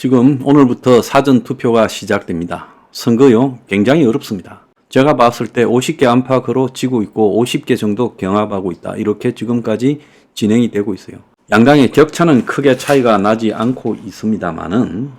지금 오늘부터 사전투표가 시작됩니다. 선거요, 굉장히 어렵습니다. 제가 봤을 때 50개 안팎으로 지고 있고 50개 정도 경합하고 있다. 이렇게 지금까지 진행이 되고 있어요. 양당의 격차는 크게 차이가 나지 않고 있습니다만은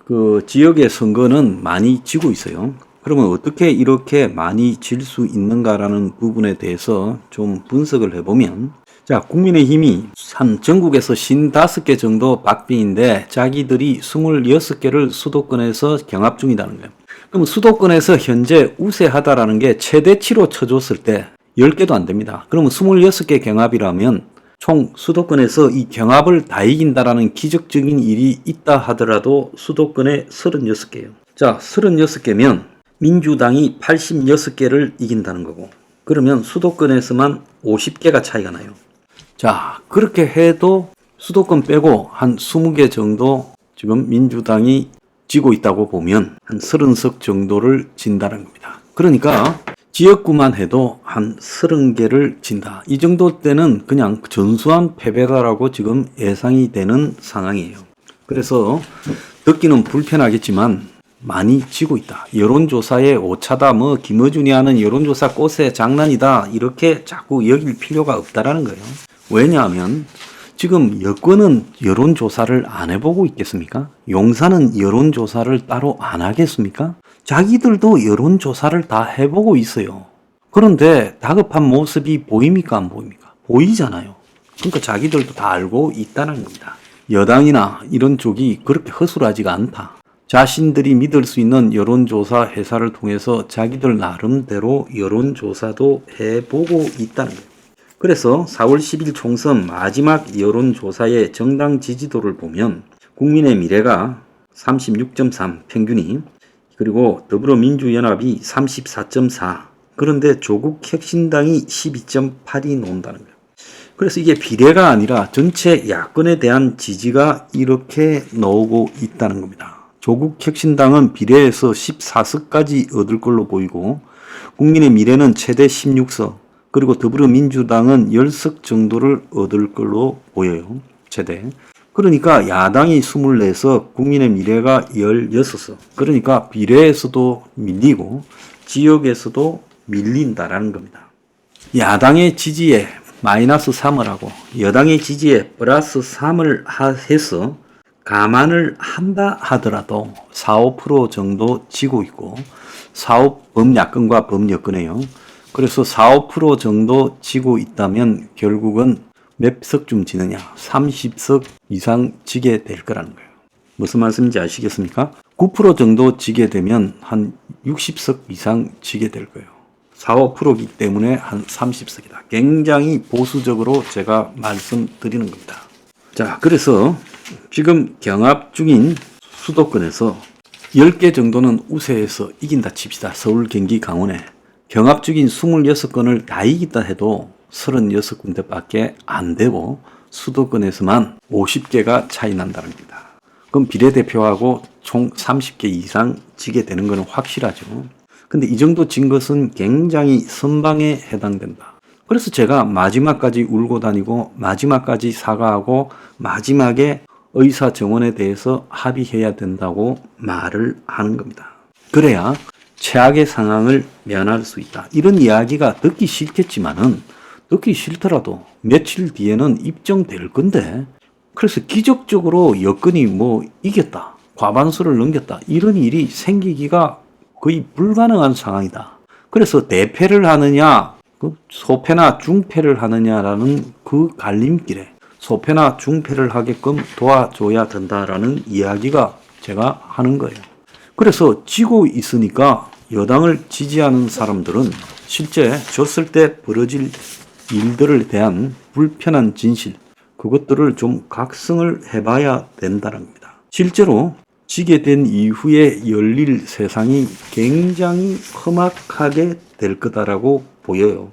그 지역의 선거는 많이 지고 있어요. 그러면 어떻게 이렇게 많이 질 수 있는가라는 부분에 대해서 좀 분석을 해보면, 자, 국민의힘이 한 전국에서 55개 정도 박빙인데 자기들이 26개를 수도권에서 경합 중이라는 거예요. 그럼 수도권에서 현재 우세하다라는 게 최대치로 쳐줬을 때 10개도 안 됩니다. 그러면 26개 경합이라면 총 수도권에서 이 경합을 다 이긴다라는 기적적인 일이 있다 하더라도 수도권에 36개예요. 자, 36개면 민주당이 86개를 이긴다는 거고, 그러면 수도권에서만 50개가 차이가 나요. 자, 그렇게 해도 수도권 빼고 한 20개 정도 지금 민주당이 지고 있다고 보면 한 30석 정도를 진다는 겁니다. 그러니까 지역구만 해도 한 30개를 진다. 이 정도 때는 그냥 전수한 패배다라고 지금 예상이 되는 상황이에요. 그래서 듣기는 불편하겠지만 많이 지고 있다. 여론조사의 오차다. 김어준이 하는 여론조사 꽃의 장난이다. 이렇게 자꾸 여길 필요가 없다라는 거예요. 왜냐하면 지금 여권은 여론조사를 안 해보고 있겠습니까? 용산은 여론조사를 따로 안 하겠습니까? 자기들도 여론조사를 다 해보고 있어요. 그런데 다급한 모습이 보입니까? 안 보입니까? 보이잖아요. 그러니까 자기들도 다 알고 있다는 겁니다. 여당이나 이런 쪽이 그렇게 허술하지가 않다. 자신들이 믿을 수 있는 여론조사 회사를 통해서 자기들 나름대로 여론조사도 해보고 있다는 거예요. 그래서 4월 10일 총선 마지막 여론조사의 정당 지지도를 보면 국민의 미래가 36.3 평균이, 그리고 더불어민주연합이 34.4, 그런데 조국혁신당이 12.8이 나온다는 거예요. 그래서 이게 비례가 아니라 전체 야권에 대한 지지가 이렇게 나오고 있다는 겁니다. 조국혁신당은 비례에서 14석까지 얻을 걸로 보이고, 국민의 미래는 최대 16석, 그리고 더불어민주당은 10석 정도를 얻을 걸로 보여요. 최대. 그러니까 야당이 24석, 국민의 미래가 16석. 그러니까 비례에서도 밀리고 지역에서도 밀린다라는 겁니다. 야당의 지지에 마이너스 3을 하고 여당의 지지에 플러스 3을 해서 감안을 한다 하더라도 4, 5% 정도 지고 있고, 범야권과 범여권이에요. 그래서 4, 5% 정도 지고 있다면 결국은 몇 석쯤 지느냐? 30석 이상 지게 될 거라는 거예요. 무슨 말씀인지 아시겠습니까? 9% 정도 지게 되면 한 60석 이상 지게 될 거예요. 4, 5%이기 때문에 한 30석이다. 굉장히 보수적으로 제가 말씀드리는 겁니다. 자, 그래서 지금 경합 중인 수도권에서 10개 정도는 우세해서 이긴다 칩시다. 서울, 경기, 강원에. 경합 중인 26건을 다 이긴다 해도 36군데밖에 안 되고 수도권에서만 50개가 차이 난다는 겁니다. 그럼 비례대표하고 총 30개 이상 지게 되는 것은 확실하죠. 근데 이 정도 진 것은 굉장히 선방에 해당된다. 그래서 제가 마지막까지 울고 다니고 마지막까지 사과하고 마지막에 의사정원에 대해서 합의해야 된다고 말을 하는 겁니다. 그래야 최악의 상황을 면할 수 있다. 이런 이야기가 듣기 싫겠지만은, 듣기 싫더라도 며칠 뒤에는 입증될 건데, 그래서 기적적으로 여권이 이겼다, 과반수를 넘겼다, 이런 일이 생기기가 거의 불가능한 상황이다. 그래서 대패를 하느냐, 소패나 중패를 하느냐라는 그 갈림길에 소패나 중패를 하게끔 도와줘야 된다라는 이야기가 제가 하는 거예요. 그래서 지고 있으니까 여당을 지지하는 사람들은 실제 졌을 때 벌어질 일들에 대한 불편한 진실, 그것들을 좀 각성을 해봐야 된다는 겁니다. 실제로 지게 된 이후에 열릴 세상이 굉장히 험악하게 될 거다라고 보여요.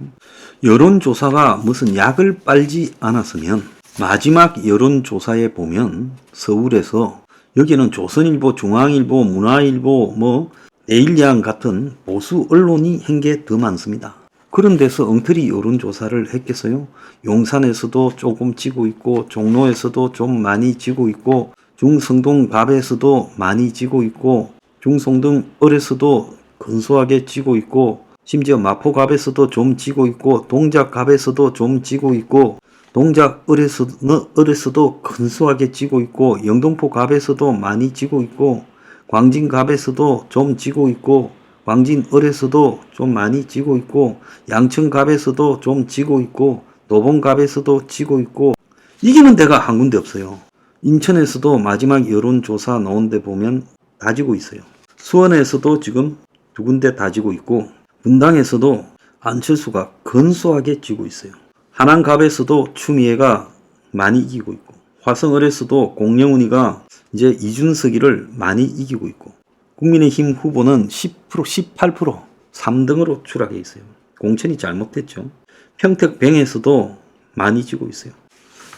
여론조사가 무슨 약을 빨지 않았으면 마지막 여론조사에 보면 서울에서, 여기는 조선일보, 중앙일보, 문화일보, 내일야한 같은 보수 언론이 한 게 더 많습니다. 그런 데서 엉터리 여론조사를 했겠어요? 용산에서도 조금 지고 있고 종로에서도 좀 많이 지고 있고 중성동갑에서도 많이 지고 있고 중성동을에서도 근소하게 지고 있고 심지어 마포갑에서도 좀 지고 있고 동작갑에서도 좀 지고 있고 동작을에서도 근소하게 지고 있고 영등포갑에서도 많이 지고 있고 광진갑에서도 좀 지고 있고 광진을에서도 좀 많이 지고 있고 양천갑에서도 좀 지고 있고 도봉갑에서도 지고 있고 이기는 데가 한 군데 없어요. 인천에서도 마지막 여론조사 나온 데 보면 다 지고 있어요. 수원에서도 지금 두 군데 다 지고 있고 분당에서도 안철수가 근소하게 지고 있어요. 하남갑에서도 추미애가 많이 이기고 있고 화성을에서도 공영훈이가 이제 이준석이를 많이 이기고 있고 국민의힘 후보는 10%, 18% 3등으로 추락해 있어요. 공천이 잘못됐죠. 평택병에서도 많이 지고 있어요.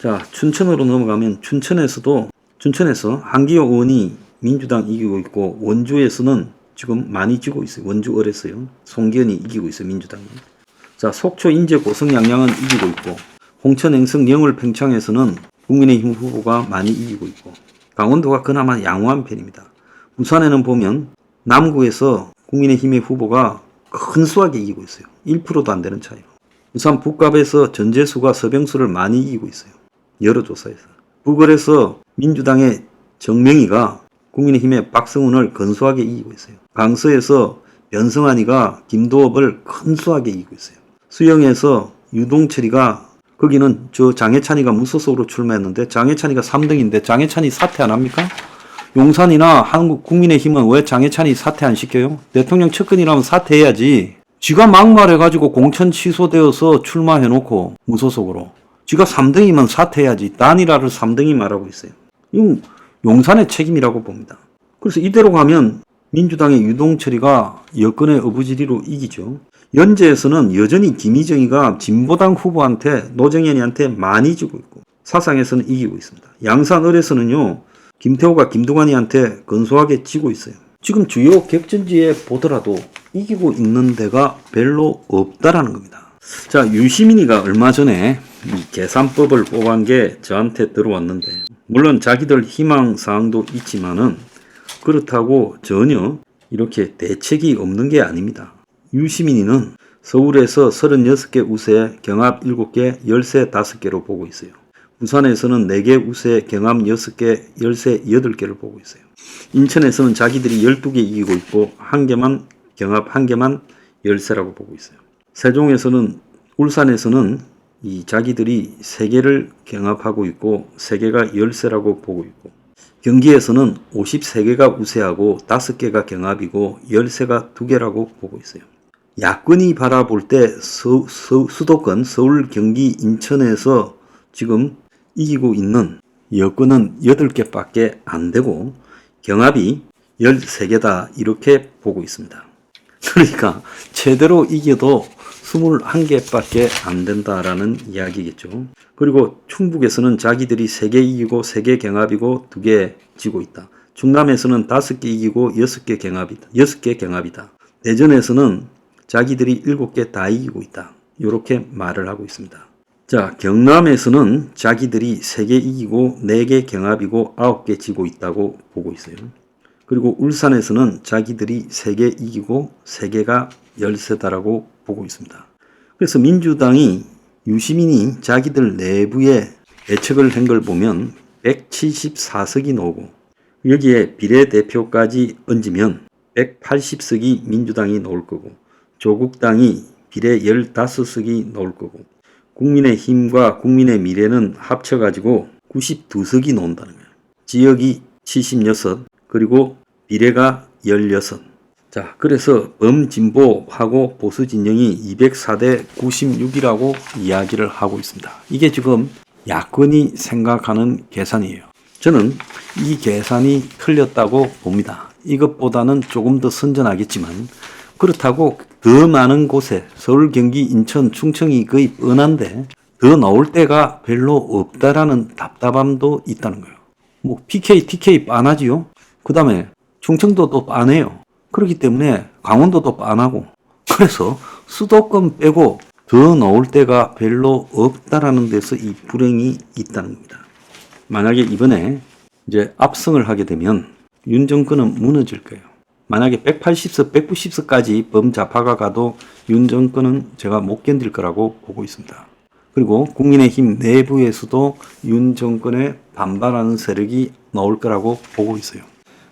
자, 춘천으로 넘어가면 춘천에서 한기호 의원이 민주당 이기고 있고 원주에서는 지금 많이 지고 있어요. 원주을에서요. 송기현이 이기고 있어요. 민주당이. 자, 속초 인제 고성양양은 이기고 있고 홍천 행성 영월 평창에서는 국민의힘 후보가 많이 이기고 있고 강원도가 그나마 양호한 편입니다. 부산에는 보면 남구에서 국민의힘의 후보가 근소하게 이기고 있어요. 1%도 안 되는 차이로. 부산 북갑에서 전재수가 서병수를 많이 이기고 있어요. 여러 조사에서. 북을에서 민주당의 정명희가 국민의힘의 박성훈을 근소하게 이기고 있어요. 강서에서 변성환이가 김도업을 근소하게 이기고 있어요. 수영에서 유동철이가 거기는 저 장해찬이가 무소속으로 출마했는데 장해찬이가 3등인데 장해찬이 사퇴 안 합니까? 용산이나 한국 국민의힘은 왜 장해찬이 사퇴 안 시켜요? 대통령 측근이라면 사퇴해야지. 지가 막말해가지고 공천 취소되어서 출마해놓고 무소속으로. 지가 3등이면 사퇴해야지. 단일화를 3등이 말하고 있어요. 이건 용산의 책임이라고 봅니다. 그래서 이대로 가면 민주당의 유동철이가 여권의 어부지리로 이기죠. 연제에서는 여전히 김희정이가 진보당 후보한테 노정현이한테 많이 지고 있고 사상에서는 이기고 있습니다. 양산을에서는요. 김태호가 김두관이한테 근소하게 지고 있어요. 지금 주요 격전지에 보더라도 이기고 있는 데가 별로 없다라는 겁니다. 자, 유시민이가 얼마 전에 이 계산법을 뽑은 게 저한테 들어왔는데 물론 자기들 희망사항도 있지만은 그렇다고 전혀 이렇게 대책이 없는 게 아닙니다. 유시민이는 서울에서 36개 우세, 경합 7개, 열세 5개로 보고 있어요. 부산에서는 4개 우세, 경합 6개, 열세 8개를 보고 있어요. 인천에서는 자기들이 12개 이기고 있고 한 개만 경합 한 개만 열세라고 보고 있어요. 세종에서는 울산에서는 이 자기들이 3개를 경합하고 있고 3개가 열세라고 보고 있고 경기에서는 53개가 우세하고 5개가 경합이고 열세가 2개라고 보고 있어요. 야권이 바라볼 때 수도권 서울, 경기, 인천에서 지금 이기고 있는 여권은 8개밖에 안 되고 경합이 13개다 이렇게 보고 있습니다. 그러니까 제대로 이겨도 21개밖에 안 된다라는 이야기겠죠. 그리고 충북에서는 자기들이 3개 이기고 3개 경합이고 2개 지고 있다. 충남에서는 5개 이기고 6개 경합이다. 6개 경합이다. 대전에서는 자기들이 7개 다 이기고 있다. 이렇게 말을 하고 있습니다. 자, 경남에서는 자기들이 3개 이기고 4개 경합이고 9개 지고 있다고 보고 있어요. 그리고 울산에서는 자기들이 3개 이기고 3개가 열세다라고 보고 있습니다. 그래서 민주당이 유시민이 자기들 내부에 예측을 한 걸 보면 174석이 나오고 여기에 비례대표까지 얹으면 180석이 민주당이 나올 거고 조국당이 비례 15석이 나올 거고 국민의힘과 국민의미래는 합쳐가지고 92석이 나온다는 거예요. 지역이 76 그리고 비례가 16. 자, 그래서 범진보하고 보수진영이 204대 96이라고 이야기를 하고 있습니다. 이게 지금 야권이 생각하는 계산이에요. 저는 이 계산이 틀렸다고 봅니다. 이것보다는 조금 더 선전하겠지만 그렇다고 더 많은 곳에 서울, 경기, 인천, 충청이 거의 뻔한데 더 나올 데가 별로 없다라는 답답함도 있다는 거예요. 뭐 PK, TK 빤하지요. 그 다음에 충청도 또 빤해요. 그렇기 때문에 강원도도 빤하고 그래서 수도권 빼고 더 나올 데가 별로 없다라는 데서 이 불행이 있다는 겁니다. 만약에 이번에 이제 압승을 하게 되면 윤 정권은 무너질 거예요. 만약에 180석, 190석까지 범좌파가 가도 윤 정권은 제가 못 견딜 거라고 보고 있습니다. 그리고 국민의힘 내부에서도 윤 정권에 반발하는 세력이 나올 거라고 보고 있어요.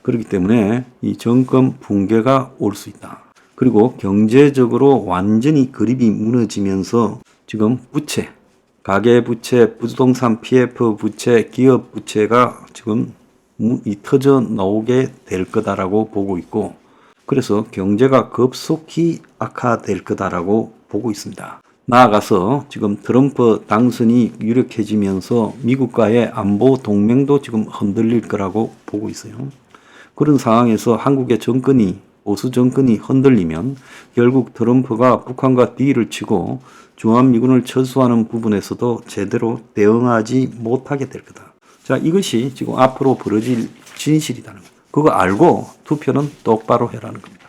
그렇기 때문에 이 정권 붕괴가 올 수 있다. 그리고 경제적으로 완전히 그립이 무너지면서 지금 부채, 가계부채, 부동산 PF 부채, 기업 부채가 지금 터져 나오게 될 거다라고 보고 있고, 그래서 경제가 급속히 악화될 거다라고 보고 있습니다. 나아가서 지금 트럼프 당선이 유력해지면서 미국과의 안보 동맹도 지금 흔들릴 거라고 보고 있어요. 그런 상황에서 한국의 정권이, 보수 정권이 흔들리면 결국 트럼프가 북한과 딜을 치고 주한미군을 철수하는 부분에서도 제대로 대응하지 못하게 될 거다. 자, 이것이 지금 앞으로 벌어질 진실이라는 거. 그거 알고 투표는 똑바로 해라는 겁니다.